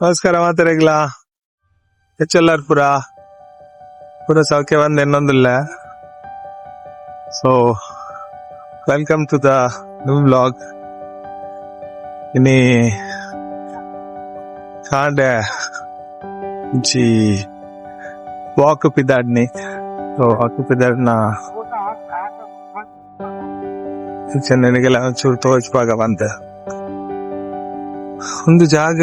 ನಮಸ್ಕಾರ ಮಾತಾಡಿಗ್ಲ ಹೆಚ್ಚೆಲ್ಲಾರು ಪುರ ಸೌಖ್ಯ ಬಂದ ಇನ್ನೊಂದಿಲ್ಲ. So welcome to the new vlog. ಇನ್ನಿ ಕಾಂಡೆ ಜಿ ವಾಕ್ ಪಿದಾಡ್ನಿ. ಸೊ ವಾಕ್ ಪಿದಾಡ್ನ ನನಗೆಲ್ಲ ಒಂಚೂರು ತೋಚ್ಪಾಗ ಬಂದ ಒಂದು ಜಾಗ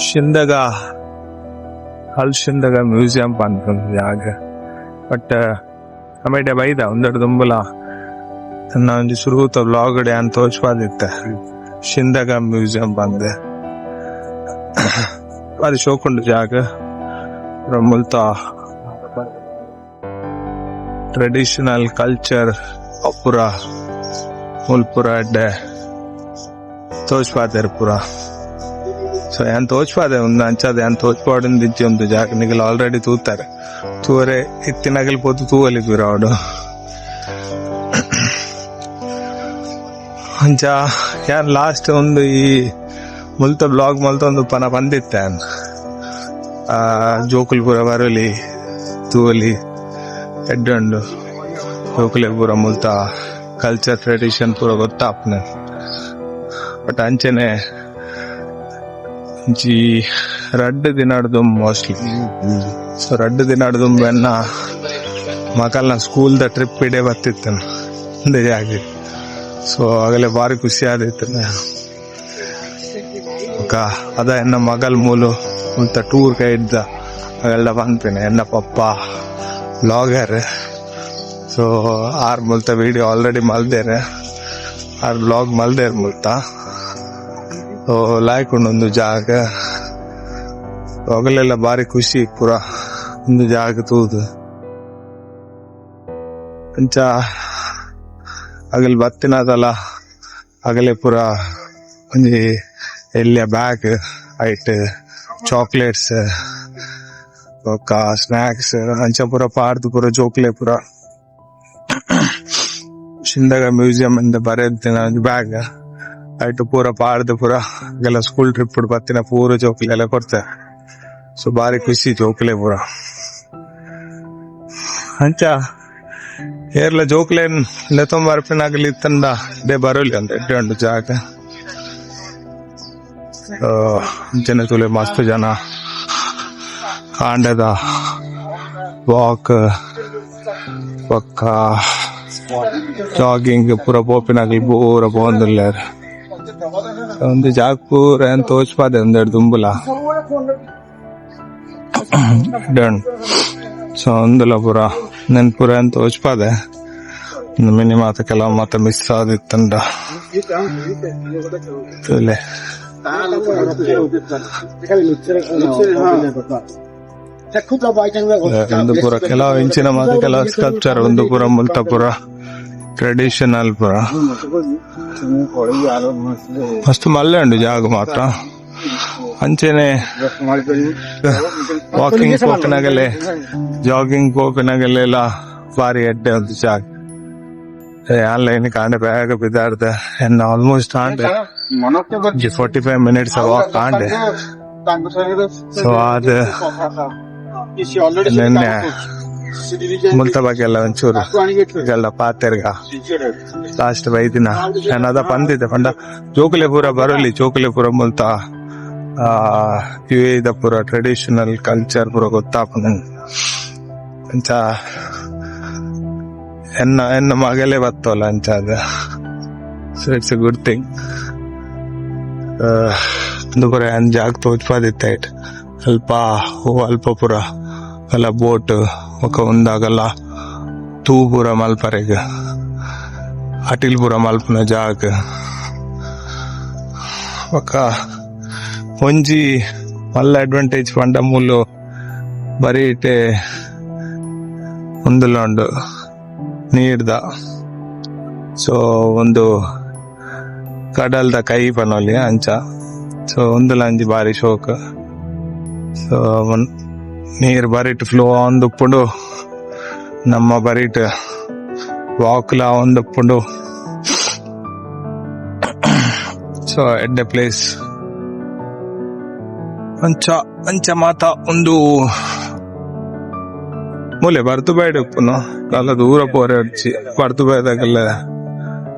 ಶಿಂದಗ ಹಲ್ಶಿಂದಗ ಮ್ಯೂಸಿಯಂ ಬಂದ ಒಂದು ಜಾಗ. ಬಟ್ ಕಮೆಡೆ ಬೈದ ಒಂದೆರಡು ದುಂಬಲ ನನ್ನ ಒಂದು ಸುರುತ ವ್ಲಾಗಡೆ ಅಂತ ತೋಚ್ಪಾದಿತ್ತ ಶಿಂದಗ ಮ್ಯೂಸಿಯಂ ಬಂದೆ. ಅದು ಶೋಕುಂಡು ಜಾಗ ಮುಲ್ತ ಟ್ರೆಡಿಷನಲ್ ಕಲ್ಚರ್ ಪುರ ಮುಲ್ಪುರ ಅಡ್ಡೆ ತೋಚ್ಪಾದೇರು ಪುರ. ಸೊ ಏನ್ ತೋಚ್ಪಾದೆ ಒಂದು ಅಂಚದೆ ಏನ್ ತೋಚ್ಪಾಡಿಂದಿಜ್ಜಿ ಒಂದು ಜಾಗ ನಿಗಲ್ ಆಲ್ರೆಡಿ ತೂತಾರೆ ತೂವರೆ ಇತ್ತಿನಗಲ್ ಪೋತು ತೂವಲಿದ್ವಿ ರಾಡು ಅಂಚ ಯಾನ್ ಲಾಸ್ಟ್ ಒಂದು ಈ ಮುಲ್ತ ಬ್ಲಾಗ್ ಮುಲ್ತ ಒಂದು ಪನ ಬಂದಿತ್ತೆ ಜೋಕುಲ್ ಪುರ ಬರಲಿ ತೂವಲಿ ಎಡ್ಡುಂಡು ಜೋಕುಲೆ ಪುರ ಮುಲ್ತ ಕಲ್ಚರ್ ಟ್ರೆಡಿಷನ್ ಪೂರ ಗೊತ್ತಾಪ್ನೆ. ಬಟ್ ಅಂಚನೆ ಜಿ ರಡ್ಡು ದಿನಾಡ್ದು ಮೋಸ್ಟ್ಲಿ. ಸೊ ರಡ್ಡು ದಿನಾಡ್ದು ಬೆನ್ನ ಮಕಲ್ನ ಸ್ಕೂಲ್ ದ ಟ್ರಿಪ್ ಇಡೇ ಬರ್ತಿತ್ತು ಒಂದೇ ಜಾಗ. ಸೊ ಆಗಲೇ ಭಾರಿ ಖುಷಿ ಆದಿತ್ತು ಅದ ಎನ್ನ ಮಗಲ್ ಮೂಲು ಮುಲ್ತ ಟೂರ್ ಕೈ ಇದ್ದ ಅವೆಲ್ಲ ಬಂದ್ಪೇನೆ ಎನ್ನ ಪಪ್ಪ ಬ್ಲಾಗರ್. ಸೊ ಆರ್ ಮುಲ್ತ ವಿಡಿಯೋ ಆಲ್ರೆಡಿ ಮಲ್ದೇರೆ ಆರ್ ಬ್ಲಾಗ್ ಮಲ್ದೇರ್ ಮುಲ್ತ. ಸೊ ಲಾಯ್ಕೊಂಡೊಂದು ಜಾಗ ಅಗಲೆಲ್ಲ ಭಾರಿ ಖುಷಿ ಪುರ ಒಂದು ಜಾಗ ತೂದು ಅಂಚ ಅಗಲ್ ಬತ್ತಿನದಲ್ಲ ಅಗಲೆ ಪುರ ಒಂಜಿ ಎಲ್ಲಿಯ ಬ್ಯಾಗ್ ಐಟ್ ಚಾಕ್ಲೇಟ್ಸ್ ಬೊಕ್ಕ ಸ್ನಾಕ್ಸ್ ಅಂಚ ಪುರ ಪಾಡ್ದು ಪುರ ಜೋಕ್ಲೆ ಪುರ ಶಿಂದಗ ಮ್ಯೂಸಿಯಂ ಇಂದ ಬರೆದಿನ ಬ್ಯಾಗ್ ಐಟು ಪೂರ ಪಾಡ್ದು ಪುರ ಎಲ್ಲ ಸ್ಕೂಲ್ ಟ್ರಿಪ್ ಬತ್ತಿನ ಪೂರ ಜೋಕ್ಲೆ ಎಲ್ಲ ಕೊಡ್ತಾರೆ. ಸೊ ಭಾರಿ ಖುಷಿ ಜೋಕ್ಲೆ ಪುರ ಅಂಚ ಏರ್ಲ ಜೋಕ್ಲೇನ್ ಲೆತ್ತೊಂಬರ್ಪಿನಾಗಲಿ ತಂದ ಡೇ ಬರೋಲಿ ಅಂತ ಎಡ್ಡು ಜಾಗ. ಜನ ತುಲೆ ಮಸ್ತ್ ಜನ ಕಾಂಡದ ವಾಕ್ ಪಕ್ಕ ಜಾಗಿಂಗ್ ಪೂರ ಪೋಪಿನಾಗಲಿ ಪೂರ ಪೋಂದಿಲ್ಲ ಒಂದು ಜಾಗ ಪೂರ ಏನ್ ತೋಚ್ಪಾದೆ ಒಂದೆರಡು ದುಂಬುಲ ಡನ್. ಸೊ ಒಂದುಲ ಪೂರ ನೆನ್ ಪೂರ ಏನ್ ತೋಚ್ಪಾದೆ ಮಿನಿ ಮಾತ ಕೆಲವು ಮಾತ ಮಿಸ್ ಆದಿತ್ತಂಡ ಒಂದು ಪೂರ ಕೆಲವು ಇಂಚಿನ ಮಾತ ಕೆಲವು ಸ್ಕಲ್ಪ್ಚರ್ ಒಂದು ಪೂರ ಮುಲ್ತ ಪೂರ ಟ್ರೆಡಿಷನಲ್ ಪುರ ಮಸ್ತ್ ಮಲ್ಲೆ ಉಂಡು ಜಾಗ ಮಾತ್ರ. ಅಂಚೆನೆ ವಾಕಿಂಗ್ ಪೋಪಿನಾಗಲೇ ಜಾಗಿಂಗ್ ಪೋಪಿನಾಗಲೆಲ್ಲ ಭಾರಿ ಎಡ್ಡೆ ಒಂದು ಜಾಗ. ಆನ್ಲೈನ್ ಕಾಂಡೆ ಬೇಗ ಬಿದ್ದಾರ್ದ ಎನ್ನ ಆಲ್ಮೋಸ್ಟ್ ಕಾಂಡೆ 45 minutes ವಾಕ್ ಕಾಂಡೆ. ಸೊ ಅದು ನಿನ್ನೆ ಮುಲ್ತ ಬಗ್ಗೆ ಎಲ್ಲ ಒಂಚೂರು ಎಲ್ಲ ಪಾತೆರ್ಗ ಲಾಸ್ಟ್ ಬೈದಿನ ನಾನು ಅದ ಬಂದಿದ್ದೆ ಪಂಡ ಜೋಕುಲೆ ಪೂರ ಬರಲಿ ಜೋಕುಲೆ ಪೂರ ಮುಲ್ತ ದ ಪೂರ ಟ್ರೆಡಿಷನಲ್ ಕಲ್ಚರ್ ಪೂರ ಗೊತ್ತಾಪ ಅಂಚ ಎನ್ನ ಮಗಲೇ ಬತ್ತೋಲ್ಲ ಅಂಚ ಅದು. So it's A good thing. ಒಂದು ಪೂರ ಏನ್ ಜಾಗ ತೋಚ್ಪಾದಿತ್ತ ಇಟ್ ಅಲ್ಪ ಪೂರ ಎಲ್ಲ ಬೋಟ್ ಒಕ್ಕ ಒಂದಾಗಲ್ಲ ತೂ ಪೂರ ಮಲ್ಪರೆಗ ಅಟಿಲ್ ಪೂರ ಮಲ್ಪನ ಜಾಗ ಒಕ್ಕ ಒಂಜಿ ಮಲ್ಲ ಅಡ್ವಾಂಟೇಜ್ ಪಂಡ ಮೂಲು ಬರೀ ಇಟ್ಟೆ ಒಂದುಲ ಉಂಡು ನೀರ್ದ. ಸೊ ಒಂದು ಕಡಲ್ದ ಕೈ ಪನೋಲಿ ಅಂಚ. ಸೊ ಒಂದುಲ ಅಂಜಿ ಬಾರಿ ಶೋಕ. ಸೊ ನೀರ್ ಬರೀಟ್ ಫ್ಲೋ ಒಂದುಪ್ಪುಂಡು ನಮ್ಮ ಬರೀಟ್ ವಾಕ್ಲ ಒಂದುಪ್ಪುಂಡು. ಸೊ ಎಟ್ ದ ಪ್ಲೇಸ್ ಅಂಚ ಮಾತ ಒಂದು ಮೂಲೆ ಬರ್ತು ಬೇಡ ಉಪ್ಪುನು ಎಲ್ಲ ದೂರ ಪೋರೆ ಹಚ್ಚಿ ಬರ್ತು ಬೇದಾಗಲ್ಲ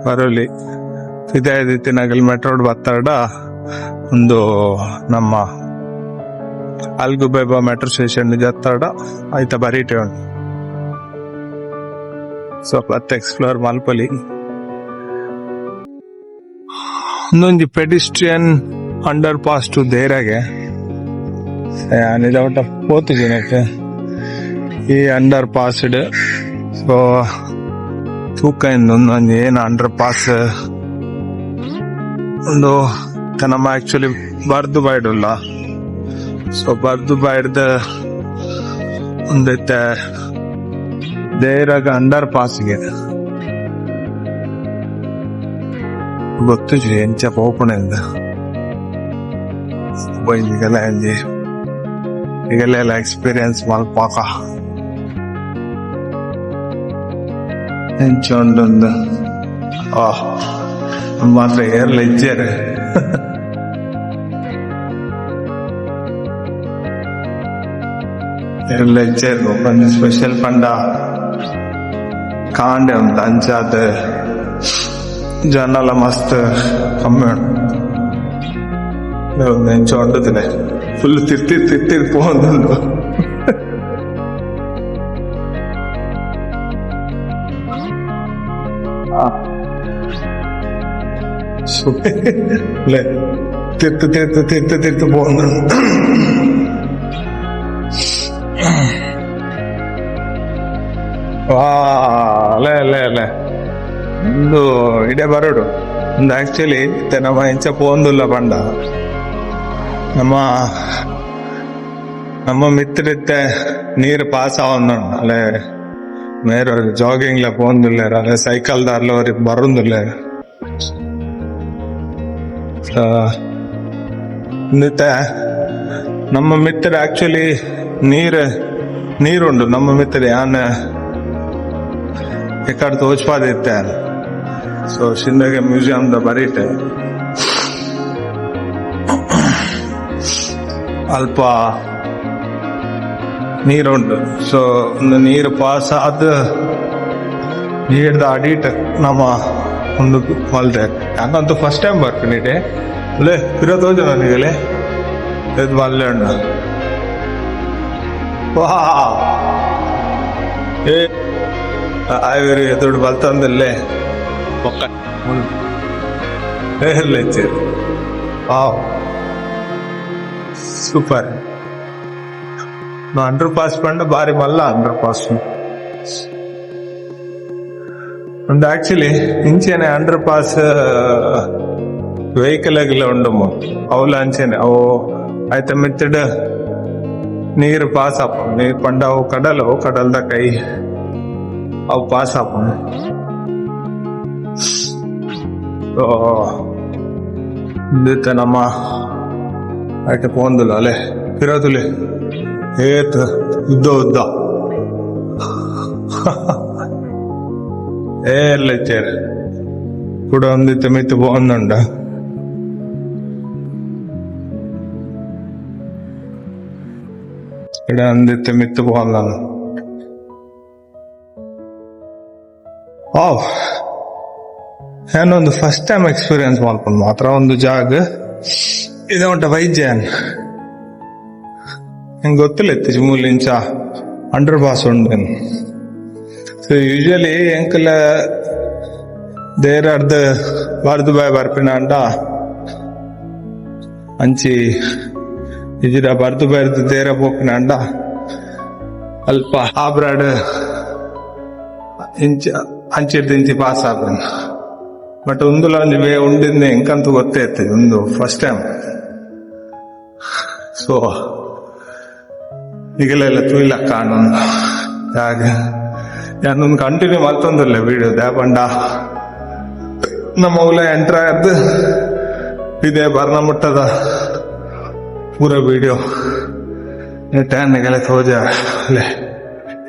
ಬರಲಿ ಇದಾಯ್ತಿನಾಗಲ್ ಮೆಟ್ರೋಡ್ ಬತ್ತಾಡ ಒಂದು ನಮ್ಮ ಅಲ್ಗುಬೈಬ ಮೆಟ್ರೋ ಸ್ಟೇಷನ್ ಜತ್ತಾಡ ಆಯ್ತ ಬರೀಟೆ ಉಂಟು ಸ್ವಲ್ಪ ಎಕ್ಸ್ಪ್ಲೋರ್ ಮಲ್ಪಲಿ ಒಂದೊಂದು ಪೆಡಿಸ್ಟ್ರಿಯನ್ ಅಂಡರ್ ಪಾಸ್ ಟು ದೇರಾಗೆ ಔಟ್ ಆಫ್ ಪೋತು ಜನಕ್ಕೆ ಈ ಅಂಡರ್ ಪಾಸ್ಡ್ ಸೊ ತೂಕ ಒಂದೊಂದು ಏನು ಅಂಡರ್ ಪಾಸ್ ಒಂದು ನಮ್ಮ ಆಕ್ಚುಲಿ ಬರ್ದು ಬಾಯ್ಡಲ್ಲ ಸೊ ಬರ್ದು ಬಾಯ್ದ ಒಂದೈತೆ ದೇರಾಗ ಅಂಡರ್ ಪಾಸ್ಗೆ ಗೊತ್ತು ಎಂಚ ಓಪನ್ ಈಗೆಲ್ಲ ಈಗೆಲ್ಲ ಎಕ್ಸ್ಪೀರಿಯನ್ಸ್ ಮಲ್ಪಾಕ ಎಂಚ ಉಂಟೊಂದು ಮಾತ್ರ ಏರ್ಲ ಇಜ್ಜೇರೆ ಏರ್ಲ ಇಜ್ಜೇರು ಒಂದು ಸ್ಪೆಷಲ್ ಪಂಡ ಕಾಂಡೆ ಉಂಟು ಅಂಚಾದ ಜನ ಮಸ್ತ್ ಕಮ್ಮಿ ಉಂಟು ನೆಂಚ ಉಂಟದಿಲ್ಲ ಫುಲ್ ತಿರ್ತಿರ್ ಪೋಂದುಂಡು ತಿರ್ತು ಪೋಂದುಂಡು ಅಲ್ಲೇ ಒಂದು ಇಡೇ ಬರೋಡು ಒಂದು ಆಕ್ಚುಲಿ ನಮ್ಮ ಎಂಚ ಪೋಂದುಲ್ಲ ಪಂಡ ನಮ್ಮ ಮಿತ್ರತ್ತೆ ನೀರು ಪಾಸ್ ಆವೊಂದು ಅಲ್ಲೇ ಮೇರೆ ಜಾಗಿಂಗ್ಲ ಪೋಂದುಲ್ಲೇರ ಅಲ್ಲೇ ಸೈಕಲ್ ದಾರ್ಲ ಅವ್ರಿಗೆ ಬರೋದಿಲ್ಲ ನಮ್ಮ ಮಿತ್ರ ಆಕ್ಚುಲಿ ನೀರುಂಡು ನಮ್ಮ ಮಿತ್ರ ಯಾನ್ ಎಕಡೆ ತೋಚ್ಪಾದಿತ್ತೆ ಸೊ ಶಿಂದಗೆ ಮ್ಯೂಸಿಯಂದ ಬರೀಟೆ ಅಲ್ಪ ನೀರುಂಟು ಸೊ ಒಂದು ನೀರು ಪಾಸ್ ಆದ ನೀರ್ದ ಅಡಿಟ್ ನಮ್ಮ ಒಂದು ಮಲ್ದೆ ಯಾಕಂತೂ ಫಸ್ಟ್ ಟೈಮ್ ಬರ್ತೀನಿ ಅಲ್ಲೇ ಇರೋದು ನನಗಲೇ ಇದು ಮಲ್ಲೆ ಉಂಡು ಆಯ್ವರಿ ದುಡ್ಡು ಬಲ್ತಂದಲ್ಲೇ ಸೂಪರ್ ಅಂಡರ್ ಪಾಸ್ ಪಂಡ ಬಾರಿ ಮಲ್ಲ ಅಂಡರ್ ಪಾಸ್ ಒಂದು ಆಕ್ಚುಲಿ ಇಂಚೆನೆ ಅಂಡರ್ ಪಾಸ್ ವೆಹಿಕಲ್ ಆಗಿಲ್ಲ ಉಂಡಮ್ಮ ಅವಲ ಅಂಚೆನೆ ಅವು ಆಯ್ತ ಮೆತ್ತಡ ನೀರು ಪಾಸ್ ಆಪ ನೀರು ಪಂಡ ಅವು ಕಡಲ್ದ ಕೈ ಅವು ಪಾಸ್ ಆಪ ನಮ್ಮ ಆಯ್ತು ಪೋಂದುಲ್ಲ ಅಲ್ಲೇ ಇರೋದುಲೆ ಏತ್ ಉದ್ದ ಎಲ್ಲ ಇಚ್ಚೇರು ಕೂಡ ಒಂದಿತ್ತು ಮಿತ್ತು ಪೋಂದುಂಡ ಇಡ ಒಂದಿತ್ತು ಮಿತ್ತು ಪೋಂದನು ಏನೊಂದು ಫಸ್ಟ್ ಟೈಮ್ ಎಕ್ಸ್ಪೀರಿಯನ್ಸ್ ಮಾಡ್ಕೊಂಡು ಮಾತ್ರ ಒಂದು ಜಾಗ ಇದೆ ಉಂಟ ವೈದ್ಯನ್ ನಂಗೆ ಗೊತ್ತಿಲ್ಲ ಇತ್ತು ಮೂಲಿಂಚ ಅಂಡರ್ ಪಾಸ್ ಉಂಡು ಸೊ ಯೂಶಲಿ ಎಂಕಲ ದೇರಾರ್ದ ಬರ್ದು ಬಾಯ್ ಬರ್ಪಿನ ಅಂಡ ಅಂಚಿ ಇಜಿರ ಬರ್ದು ಬಾಯ್ದು ದೇರ ಪೋಪಿನ ಅಂಡ ಅಲ್ಪ ಆಬ್ರಾಡ್ ಇಂಚ ಅಂಚಿರ್ದು ಇಂಚಿ ಪಾಸ್ ಆಪನ್ ಬಟ್ ಒಂದುಲ ಒಂದು ವೇ ಉಂಡಿಂದ ಎಂಕಂತೂ ಗೊತ್ತೇ ಇರ್ತದೆ ಒಂದು ಫಸ್ಟ್ ಟೈಮ್ ಸೊ ಈಗಲೆಲ್ಲ ತುಯಿಲ ಕಾಣೊಂದು ಹಾಗೆ ನಾನೊಂದು ಕಂಟಿನ್ಯೂ ಮಲ್ತೊಂದಿಲ್ಲ ವಿಡಿಯೋ ದ್ಯಾಪಂಡ ನಮ್ಮ ಊಲ ಎಂಟ್ರ್ ಆದ್ದು ಇದೇ ಬರ್ನ ಮುಟ್ಟದ ಪೂರ ವಿಡಿಯೋ ಟೈಮ್ಗೆಲ್ಲ ತೋಜ ಅಲ್ಲೇ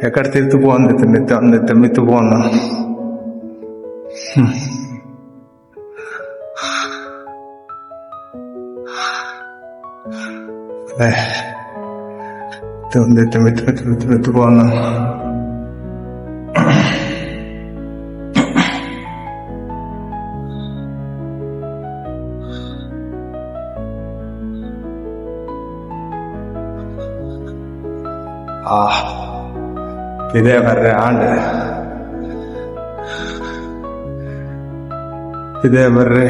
ಎಕಡೆ ತಿರ್ತು ಪೋಂದಿತ್ತು ನಿತ್ಯ ಮಿತ್ತು ಪೋಂದ ಒಂದೈತೆ ಮಿತ್ ಹೋಗೋಣ. ഇതേ വരെ ആണ്ട് ಇದೇ ಬರ್ರಿ.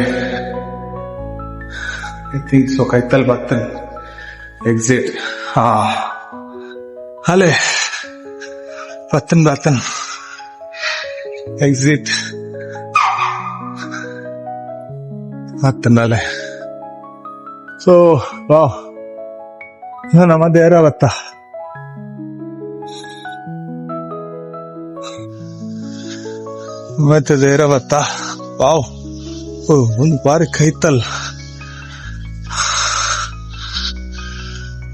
ಐ ಥಿಂಕ್ ಸೊ ಕೈತಲ್ ಬರ್ತೇನೆ ಎಕ್ಸಿಟ್. ಅಲ್ಲೇ ಬರ್ತೇನೆ ಎಕ್ಸಿಟ್ ಬರ್ತೇನಲ್ಲೇ. ಸೊ ನಮ್ಮ ದೇರ ಬತ್ತ ಮತ್ತೆ ದೇರ ಬತ್ತ. ವಾವ್, ಒಂದು ಬಾರಿ ಕೈತಲ್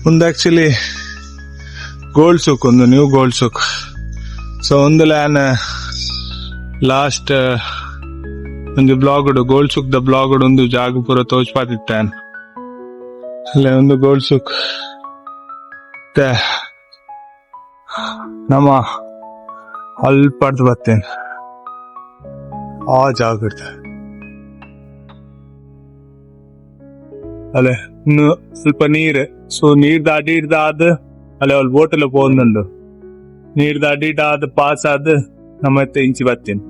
ಒಂದು ಆಕ್ಚುಲಿ ಗೋಲ್ಡ್ ಸೂಕ್, ಒಂದು ನ್ಯೂ ಗೋಲ್ಡ್ ಸೂಕ್. ಸೊ ಒಂದು ಲ್ಯಾನ್ ಲಾಸ್ಟ್ ಒಂದು ಬ್ಲಾಗ್ ಗೋಲ್ಡ್ ಸೂಕ್ ದ ಬ್ಲಾಗ್ ಒಂದು ಜಾಗ ಪೂರ ತೋಚ್ಪಾತಿತ್ತಾನ್ ಅಲ್ಲೇ ಒಂದು ಗೋಲ್ಡ್ ಸೂಕ್ ನಮ್ಮ ಅಲ್ಪಡ್ದು ಬರ್ತೇನೆ ಆ ಜಾಗ ಇರ್ತದೆ ಅಲ್ಲೇ. ಇನ್ನು ಸ್ವಲ್ಪ ನೀರ್, ಸೊ ನೀರ್ ದಾಟಿಡ್ದಾದ ಅಲ್ಲೇ ಅಲ್ಲಿ ಬೋಟ್ ಎಲ್ಲ ಹೋಗುന്നുണ്ട്. ನೀರ್ ದಾಟಿಡ್ದಾದ ಪಾಸ್ ಆದ ನಮ್ಮತ್ತೆ ಇಂಚಿ ಬರ್ತೀನಿ.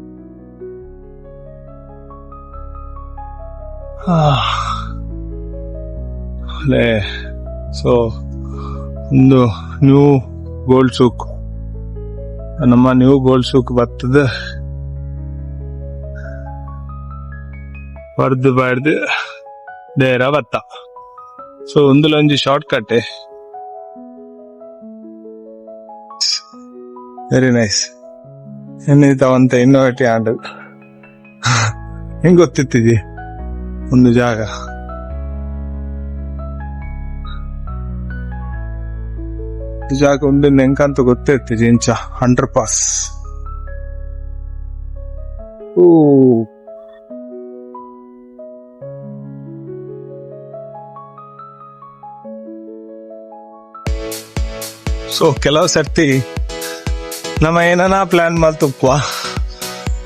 ಅಲ್ಲೇ ಸೊ ಒಂದು ನ್ಯೂ ಗೋಲ್ಡ್ ಸೂಕ್, ನಮ್ಮ ನ್ಯೂ ಗೋಲ್ಡ್ ಸೂಕ್ ಬರ್ತದ. ಬರ್ದು ದೇರ ಬತ್ತ. ಸೊ ಒಂದುಲೊಂಜಿ ಶಾರ್ಟ್ ಕಟ್, ವೆರಿ ನೈಸ್. ಇನ್ನಿತಾವಂತ ಇನ್ನೋವೇಟಿವ್ ಆಂಡ್ ಹೆಂಗ್ ಗೊತ್ತಿತ್ತಿದಿ ಒಂದು ಜಾಗ. ಜಾಗ ಒಂದು ನೆಂಕಂತ ಗೊತ್ತಿರ್ತಿದಿ ಇಂಚ 100%. ಸೊ ಕೆಲವು ಸರ್ತಿ ನಮ್ಮ ಏನನ ಪ್ಲಾನ್ ಮಾಡ್ತಪ್ಪ,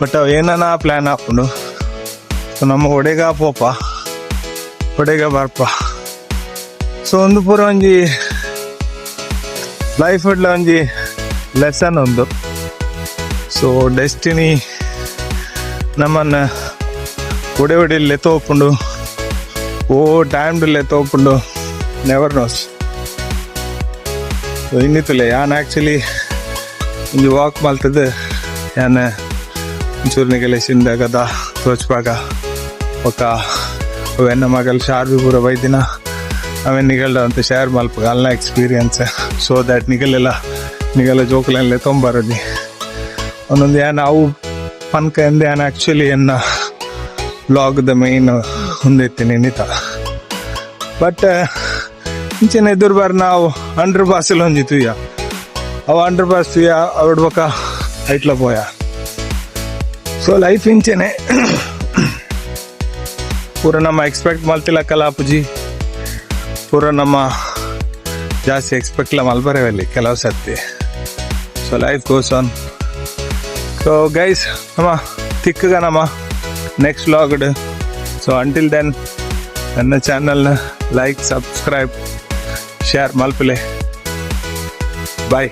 ಬಟ್ ಅವ್ ಏನನ ಪ್ಲಾನ್ ಹಾಕೊಂಡು ನಮ್ಮ ಒಡೆಗ ಪೋಪ ಒಡೆಗ ಬಾರ್ಪ. ಸೊ ಒಂದು ಪೂರ ಒಂಜಿ ಲೈಫ್ ಒಂಜಿ ಲೆಸನ್ ಒಂದು. ಸೊ ಡೆಸ್ಟಿನಿ ನಮ್ಮನ್ನ ಒಡೆ ತೋಪುಂಡು, ಓ ಟೈಮ್ಡಲ್ಲೇ ತೋಪುಂಡು, ನೆವರ್ ನೋಸ್. ಇನ್ನಿತ್ತಲ್ಲ ಯಾನ್ ಆಕ್ಚುಲಿ ಒಂದು ವಾಕ್ ಮಾಡ್ತದೆ. ಯಾನ್ ಒಂಚೂರ್ನಿಗೆಲ್ಲ ಸಿಂದಾಗದ ತೋಚ್ಪಾಗ ಒಕ್ಕ ಅವೆನ್ನ ಮಗಲ್ ಶಾರ್ಬಿ ಪೂರ ಬೈದಿನ ಅವೆನ್ನಿಗಳ್ದ ಅಂತ ಶೇರ್ ಮಲ್ಪ ಅಲ್ಲ ಎಕ್ಸ್ಪೀರಿಯನ್ಸ್. ಸೊ ದ್ಯಾಟ್ ನಿಗಲ ಜೋಕಲಲ್ಲೇ ತೊಂಬರದಿ ಒಂದೊಂದು ಏನ್ ಅವು ಪನ್ಕ ಎಂದ ಏನ್ ಆಕ್ಚುಲಿ ಎನ್ನ ಬ್ಲಾಗ್ದ ಮೇನ್ ಹೊಂದಿರ್ತೀನಿ ನಿತ. ಬಟ್ ಇಂಚಿನ ಎದುರು ಬಾರ್ ನಾವು 100% ಹೊಂದಿತ್ತೀಯ, ಅವು 100% ಅವಡ್ಬೇಕ ಐಟ್ಲ ಪೋಯ. ಸೊ ಲೈಫ್ ಇಂಚೆನೆ ಪೂರ ನಮ್ಮ ಎಕ್ಸ್ಪೆಕ್ಟ್ ಮಾಡ್ತಿಲ್ಲ ಕಲಾಪುಜಿ, ಪೂರ ನಮ್ಮ ಜಾಸ್ತಿ ಎಕ್ಸ್ಪೆಕ್ಟ್ಲ ಮಲ್ಬರೇವಲ್ಲಿ ಕೆಲವು ಸರ್ತಿ. So life goes on. So guys ನಮ್ಮ ತಿಕ್ಕಗ ನಮ್ಮ ನೆಕ್ಸ್ಟ್ ವ್ಲಾಗ್ಡ್. ಸೊ ಅಂಟಿಲ್ ದೆನ್ ನನ್ನ ಚಾನಲ್ನ ಲೈಕ್, ಸಬ್ಸ್ಕ್ರೈಬ್, ಶೇರ್ ಮಲ್ಪಲೆ. ಬಾಯ್.